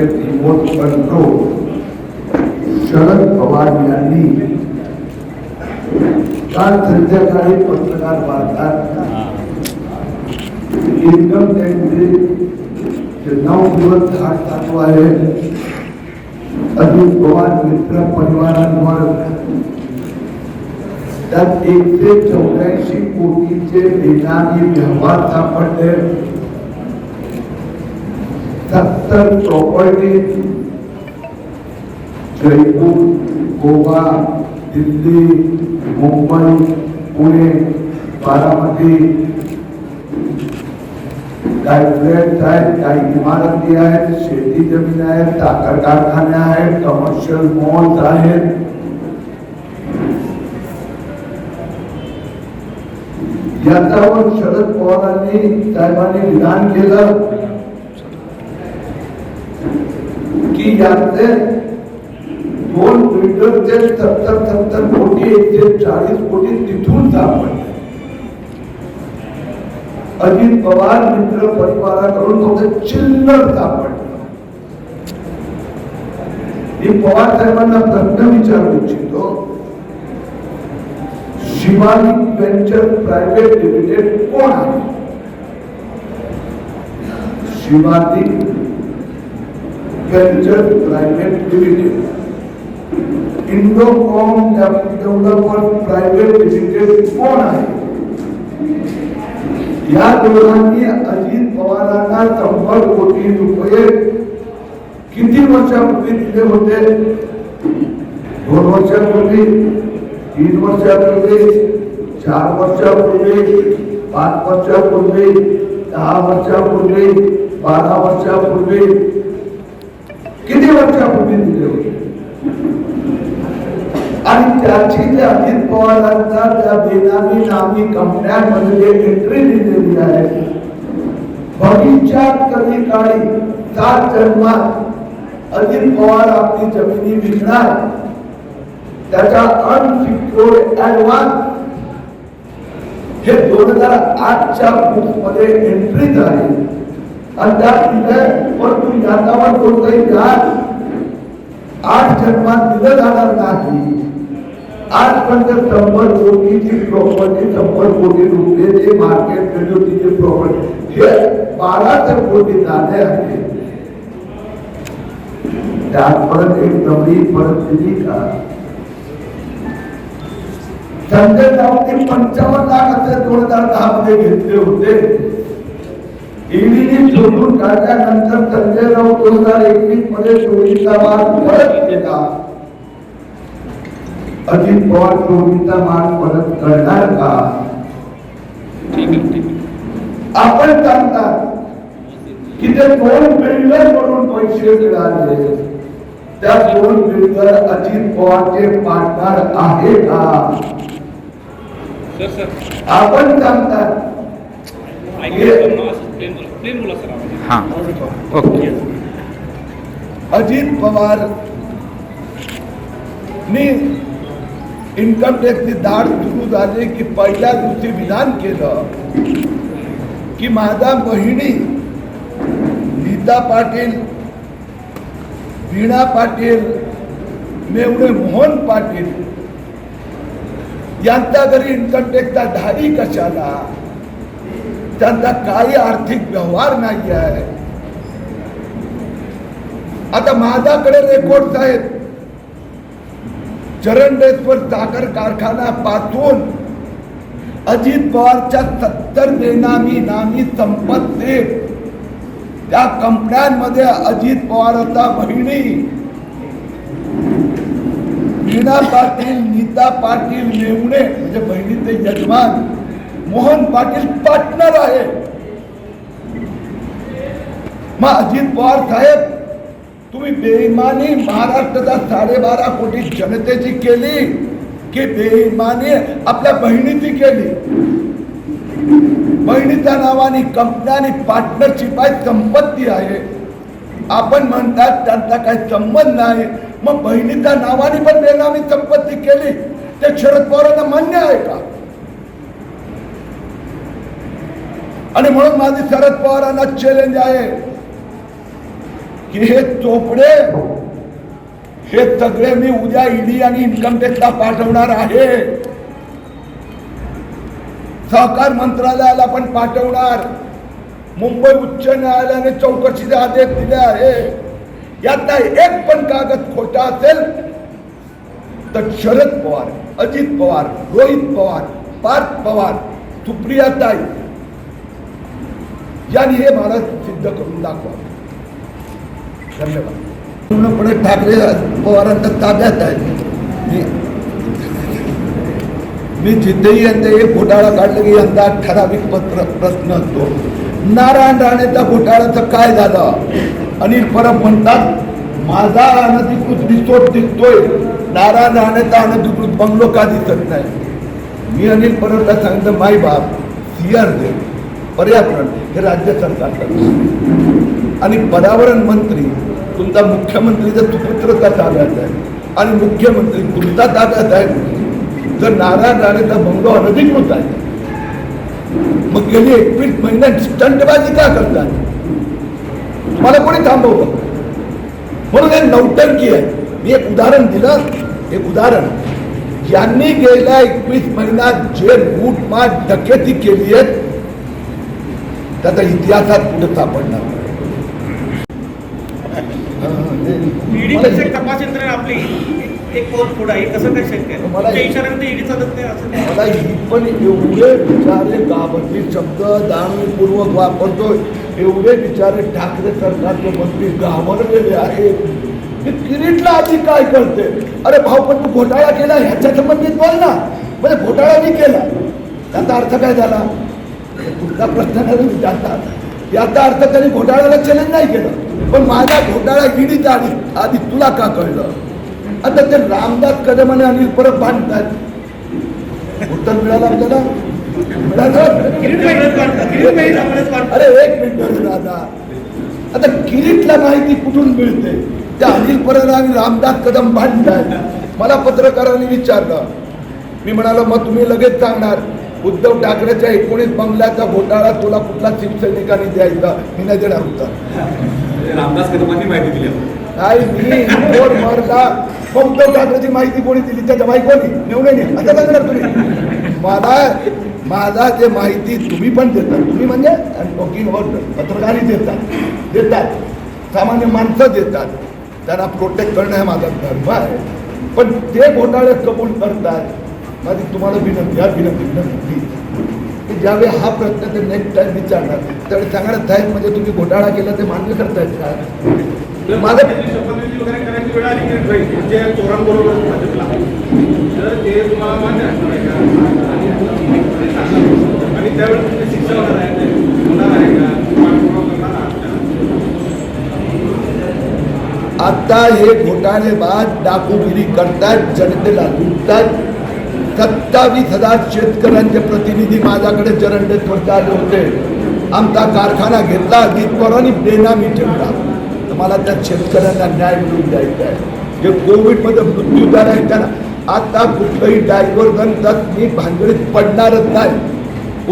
With remote control Sharad Pawar यांनी काल संध्याकाळी पत्रकार वार्तात इन्कम टॅक्सचे 9 दिवस धाड चालू आहे. अजित पवार मित्र परिवारांवर त्यात 184 कोटीचे बेनामी व्यवहार सापडले. 70 प्रॉपर्टी जयपूर, गोवा, दिल्ली, मुंबई, पुणे, बारामती, काही फ्लॅट आहेत, काही इमारती आहेत, शेती जमीन आहेत, साखर कारखाने आहेत, कमर्शियल मॉल्स आहेत. याच्यावर शरद पवारांनी साहेबांनी विधान केलं की याचे 2 बिल्डरचे 70 कोटी 140 कोटी तिथून सापडले. अजित पवार मित्र परिवाराकडून फक्त चिल्लर सापडलं. मी पवार साहेबांना प्रश्न विचारू इच्छितो, शिवाजी वेंचर प्रायव्हेट लिमिटेड कोण आहे? Shivaji venture private limited, Indocom developer private limited कोण आहे? या दोघांनी अजित पवारांना 100 कोटी रुपये किती वर्षापूर्वी दिले होते? 2 वर्षापूर्वी, 3 वर्षापूर्वी, 4 वर्षापूर्वी, 5 वर्षापूर्वी, 10 वर्षापूर्वी, 12 वर्षापूर्वी, किती वर्षापूर्वी दिले होते? आणि त्याची जे अजित पवारांचा त्या बेनामी नामी कंपन्यांमध्ये जे एंट्री दिलेली आहे, भविष्यात कधी काळी 7 जन्मात अजित पवार आपली जमिनी विकणार, त्याचा अनसिक्युअर्ड ऍडव्हान्स हे 2008च्या बुक्स मध्ये एंट्री झाली. आणि त्यात दिले परंतु याच्यावर कोणताही व्याज 8 जन्मात दिलं जाणार नाही. आजपर्यंत 100 कोटीची प्रॉपर्टी, 100 कोटी रुपयाची मार्केट व्हॅल्यू तिची प्रॉपर्टी हे 12 कोटी झाले आहे. त्यात परत एक नवी परिस्थिती का? संजय राऊतने 55 लाख असे 2010 मध्ये घेतले होते. ईडीने शोधून काढल्यानंतर संजय राऊत 2021 मध्ये चोरीचा माल परत केला. अजित पवार चोरीचा माल परत करणार का? आपण सांगतात की ते 2 बिल्डर म्हणून पैसे मिळाले. त्या 2 बिल्डर अजित पवारचे पार्टनर आहे का? आपण सांगतात अजित पवार इन्कम टॅक्सची दाढ सुरू झाली की पहिल्या दिवशी विधान केलं की माझ्या बहिणी नीता पाटील, वीणा पाटील, मेवणे मोहन पाटील यांच्या घरी इन्कम टॅक्सचा धाडी कशाला? त्यांचा काही आर्थिक व्यवहार नाही आहे. आता माझ्याकडे रेकॉर्ड आहेत. चरणडेश्वर साखर कारखाना पासून अजित पवारच्या 70 बेनामी नामी संपत्ती, त्या कंपन्यांमध्ये अजित पवारचा बहिणी वीणा पाटील, नीता पाटील, मेवणे म्हणजे बहिणीचे यजमान मोहन पाटील पार्टनर आहे. मग अजित पवार साहेब, तुम्ही बेईमानी महाराष्ट्राचा 12.5 कोटी जनतेची केली की बेईमानी आपल्या बहिणीची केली? बहिणीच्या नावाने कंपन्यांनी पार्टनरशिप आहे, संपत्ती आहे. आपण म्हणतात त्यांचा काही संबंध नाही. मग बहिणीच्या नावाने पण बेनामी संपत्ती केली, ते शरद पवारांना मान्य आहे का? आणि म्हणून माझी शरद पवारांना चॅलेंज आहे की हे चोपडे हे सगळे मी उद्या ईडी आणि इन्कम टॅक्सला पाठवणार आहे, सहकार मंत्रालयाला पण पाठवणार, मुंबई उच्च न्यायालयाने चौकशीचे आदेश दिले आहे. यातला एक पण कागद खोटा असेल तर शरद पवार, अजित पवार, रोहित पवार, पार्थ पवार, सुप्रियाताई यांनी हे मला सिद्ध करून दाखवा. धन्यवाद. पूर्णपणे ठाकरे पवारांच्या ताब्यात आहे. मी जिथेही यंदा एक घोटाळा काढला की यंदा ठराविक प्रश्न असतो. नारायण राणेच्या घोटाळ्याचं काय झालं? अनिल परब म्हणतात माझा अनधिकृत रिसोर्ट दिसतोय, नारायण राणेचा अनधिकृत बंगलो का दिसत नाही? मी अनिल परबला सांगितलं माई बाप CRZ पर्यावरण हे राज्य सरकार करतं आणि पर्यावरण मंत्री तुमचा मुख्यमंत्रीचा सुपुत्रचा ताब्यात आहे आणि मुख्यमंत्री तुमचा ताब्यात आहे. जर नारायण राणेचा बंगलो अनधिकृत आहे मग गेली 21 महिन्यात स्टंटबाजी का करतात? तुम्हाला कोणी थांबवलं? म्हणून हे नौटंकी आहे. मी एक उदाहरण दिलं, एक उदाहरण. यांनी गेल्या 21 महिन्यात जे लूटमार डकेती केली आहे त्याचा इतिहासात पुढे सापडणार. तपास यंत्रणा आपली एक पाऊल पुढे आहे, कसं काय शक्य आहे? मला ही पण एवढे विचारे गाभरली शब्द जाणीवपूर्वक वापरतो, एवढे विचारे ठाकरे सरकारचे मंत्री घाबरलेले आहेत. किरीटला आधी काय करते? अरे भाऊ पण तू घोटाळा केला ह्याच्या संबंधित बोल ना. म्हणजे घोटाळा मी केला त्याचा अर्थ काय झाला? तुमचा प्रश्न विचारतात याचा अर्थ त्यांनी घोटाळ्याला चॅलेंज नाही केलं, पण माझा घोटाळा ईडीचा आधी तुला का कळलं? आता ते रामदास कदम आणि अनिल परब भांडतात. उत्तर मिळालं आपल्याला? अरे एक मिनिट दादा, आता किरीटला माहिती कुठून मिळते? त्या अनिल परब आणि रामदास कदम भांडतात. मला पत्रकारांनी विचारलं, मी म्हणालो मग तुम्ही लगेच सांगणार उद्धव ठाकरेच्या 19 बंगल्याचा घोटाळा तुला कुठला शिवसैनिकांनी द्यायचा? मी नाही देणार होता. रामदास कदमांनी माहिती दिली काय मी मरला उद्धव ठाकरेची माहिती कोणी दिली? त्याच्या माहिती कोणी नेऊन आता सांगणार तुम्ही? माझा जे माहिती तुम्ही पण देतात, तुम्ही म्हणजे टॉकिंग अबाउट पत्रकारही देतात, सामान्य माणसं देतात, त्यांना प्रोटेक्ट करणं हे माझा धर्म आहे. पण ते घोटाळे कबूल करतात. माझी तुम्हाला विनंती की ज्यावेळी हा प्रश्न ते नेक्स्ट टाइम विचारणार त्यावेळी सांगणार साहेब म्हणजे तुम्ही घोटाळा केला ते मान्य करतायत का? माझं आता हे घोटाळेबाज डाकूगिरी करतात, जनतेला लुटतात. 27,000 शेतकऱ्यांचे प्रतिनिधी माझ्याकडे चरणडेश्वरचे आले होते. आमचा कारखाना घेतला, अजित पवारांनी बेनामी ठेवला. तर मला त्या शेतकऱ्यांना न्याय मिळवून द्यायचा आहे. जे कोविडमध्ये मृत्यू झाला आहे त्यांना आता कुठलंही डायव्हर्जन मी भानगडीत पडणारच नाही.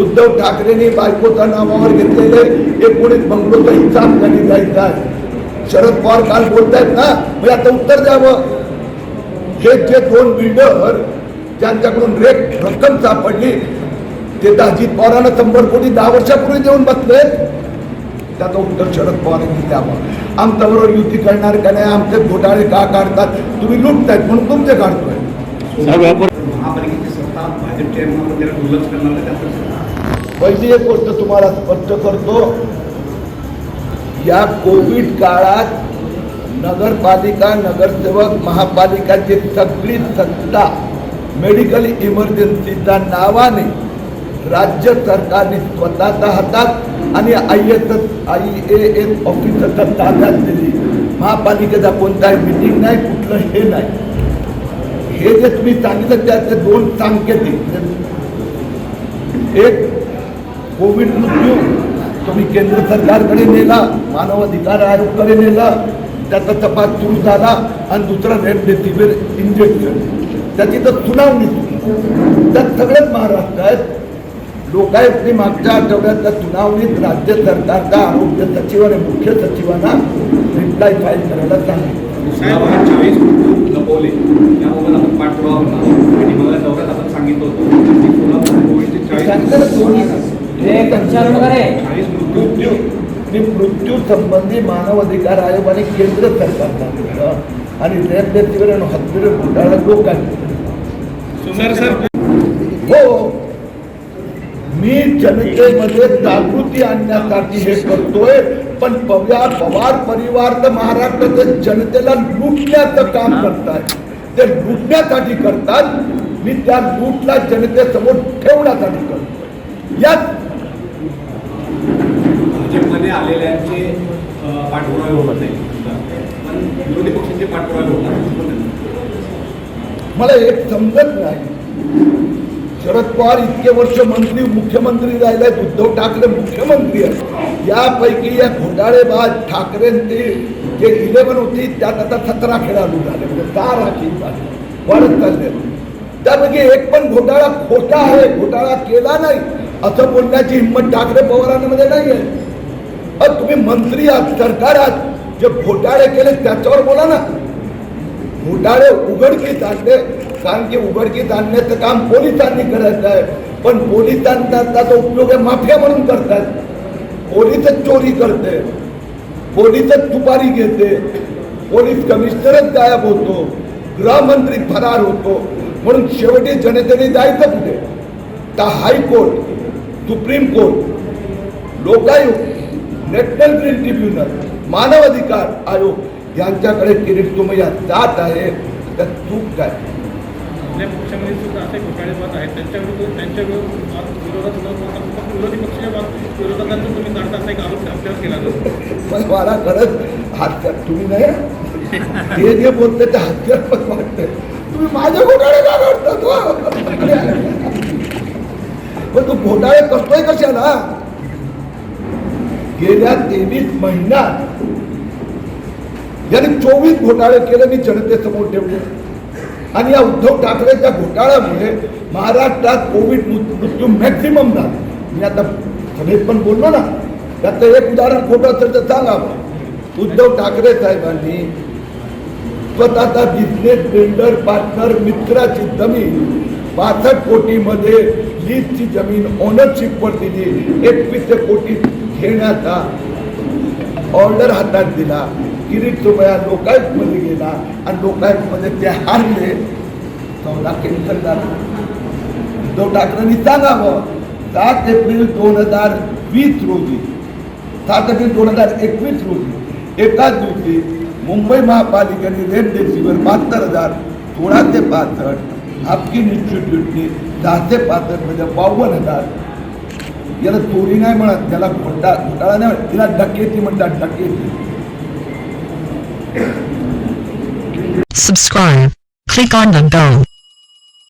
उद्धव ठाकरेंनी बायकोच्या नावावर घेतलेले 19 बंगलोचा हिसाब त्यांनी द्यायचा आहे. शरद पवार काल बोलतायत ना, म्हणजे आता उत्तर द्यावं. हे जे 2 बिल्डर ज्यांच्याकडून रक्कम सापडली ते तर अजित पवारांना 100 कोटी 10 वर्षापूर्वी देऊन बसले. त्याचं उत्तर शरद पवारांनी द्यावं. आमच्याबरोबर युती करणार का नाही, आमचे घोटाळे का काढतात, तुम्ही लुटतायत म्हणून तुमचे काढतोय. महापालिकेची सत्ता भाजपच्या दुर्लक्ष करणार. पहिली एक गोष्ट तुम्हाला स्पष्ट करतो, या कोविड काळात नगरपालिका, नगरसेवक, महापालिकाची सगळी सत्ता मेडिकल इमर्जन्सीच्या नावाने राज्य सरकारने स्वतःच्या हातात आणि IAS ऑफिसरच्या ताब्यात दिली. महापालिकेचा कोणताही मिटिंग नाही, कुठलं हे नाही. हे जे तुम्ही सांगितलं त्याचे 2 सांकेतिक, एक कोविड मृत्यू तुम्ही केंद्र सरकारकडे नेला, मानव अधिकार आयोगाकडे नेला, त्याचा तपास सुरू झाला, आणि दुसरं रेमडेसिवीर इंजेक्शन त्याची तर सुनावणी त्यात सगळेच महाराष्ट्र आहेत. लोकायुक्तने मागच्या आठवड्यातल्या सुनावणीत राज्य सरकारच्या आरोग्य सचिव आणि मुख्य सचिवांना रिप्लाय फाईल करायला सांगितलं. साहेब 40 मृत्यू लपवले त्याबाबत आपण पाठपुरावा होता आणि मला दौऱ्यात आपण सांगितलं होतं की कोल्हापूर कोविडचे 40 मृत्यू मृत्यू संबंधी मानव अधिकार आयोगाने केंद्र सरकारला दिलं आणि रेमडेसिवीर आणि हॉस्पिटल घोटाळा लोकांनी. हो, मी जनतेमध्ये जागृती आणण्यासाठी हे करतोय, पण पवार परिवार तर महाराष्ट्राच्या जनतेला लुटण्याचं काम करतात. ते लुटण्यासाठी करतात. मी त्या लूटला जनतेसमोर ठेवण्यासाठी करतो. यात भाजपमध्ये आलेल्यांचे पाठपुरावे होत नाही पण विरोधी पक्षांचे पाठपुरावे होतात. मला एक समजत नाही, शरद पवार इतके वर्ष मंत्री मुख्यमंत्री राहिले, उद्धव ठाकरे मुख्यमंत्री आहेत, यापैकी या घोटाळेबाज ठाकरेंची जे 11 होती त्यात आता 17 खेळाडू झाले, म्हणजे 10 राखीव झाले, वाढत चालले. त्यापैकी एक पण घोटाळा खोटा आहे, घोटाळा केला नाही असं बोलण्याची हिंमत ठाकरे पवारांमध्ये नाही आहे. तुम्ही मंत्री आहात, सरकार आहात, जे घोटाळे केले त्याच्यावर बोला ना. घोटाळे उघडकीस आणले, कारण की उघडकीस आणण्याचं काम पोलिसांनी करायचं आहे, पण पोलिसांचा त्याचा उपयोग आहे माफिया म्हणून करतात. पोलीसच चोरी करते, पोलीसच तुपारी घेते, पोलीस कमिशनरच गायब होतो, गृहमंत्री फरार होतो. म्हणून शेवटी जनतेने जायचं कुठे? तर हायकोर्ट, सुप्रीम कोर्ट, लोकायुक्त, नॅशनल ग्रीन ट्रिब्युनल, मानव अधिकार आयोग यांच्याकडे किरीट सोमय्या जात आहे. त्यात चूक काय? आपल्या पक्षामध्ये सुद्धा असे घोटाळेबाज आहेत, त्यांच्या विरोधात विरोधी पक्षाच्या विरोधात तुम्ही काढता असा एक आरोप आपल्यावर केला जातो. पण मला खरंच हास्य, तुम्ही नाही हे जे बोलते ते हास्यास्पद वाटतंय. तुम्ही माझे घोटाळे का करतात? पण तू घोटाळे करतोय कशाला? गेल्या 23 महिन्यात यांनी 24 घोटाळे केले, मी जनतेसमोर ठेवले. आणि या उद्धव ठाकरेच्या घोटाळ्यामुळे महाराष्ट्रात कोविड मृत्यू मॅक्झिमम झाला. मी आता सभेत पण बोललो ना, त्याचं एक उदाहरण खोटं असेल तर सांगावं. उद्धव ठाकरे साहेबांनी स्वतःचा बिझनेस बिल्डर पार्टनर मित्राची जमीन 62 कोटीमध्ये लीजची जमीन ओनरशिपवर दिली. 21 कोटी घेण्याचा ऑर्डर हातात दिला. किरीट सोमय्या लोकायुक्तमध्ये गेला आणि लोकायुक्तमध्ये ते हारले. सौदा कॅन्सल झाला. उद्धव ठाकरेंनी सांगावं 7 एप्रिल 2020 रोजी 7 एप्रिल 2021 रोजी एकाच दिवशी मुंबई महापालिकेने रेमडेसिवीर 72,000, 16 ते 65, हाफकिन इन्स्टिट्यूटनी 10 ते 65 म्हणजे 52,000. याला चोरी नाही म्हणत, त्याला घोटाळा नाही म्हणत, तिला डकेती म्हणतात, डकेती. Subscribe. Click on the bell.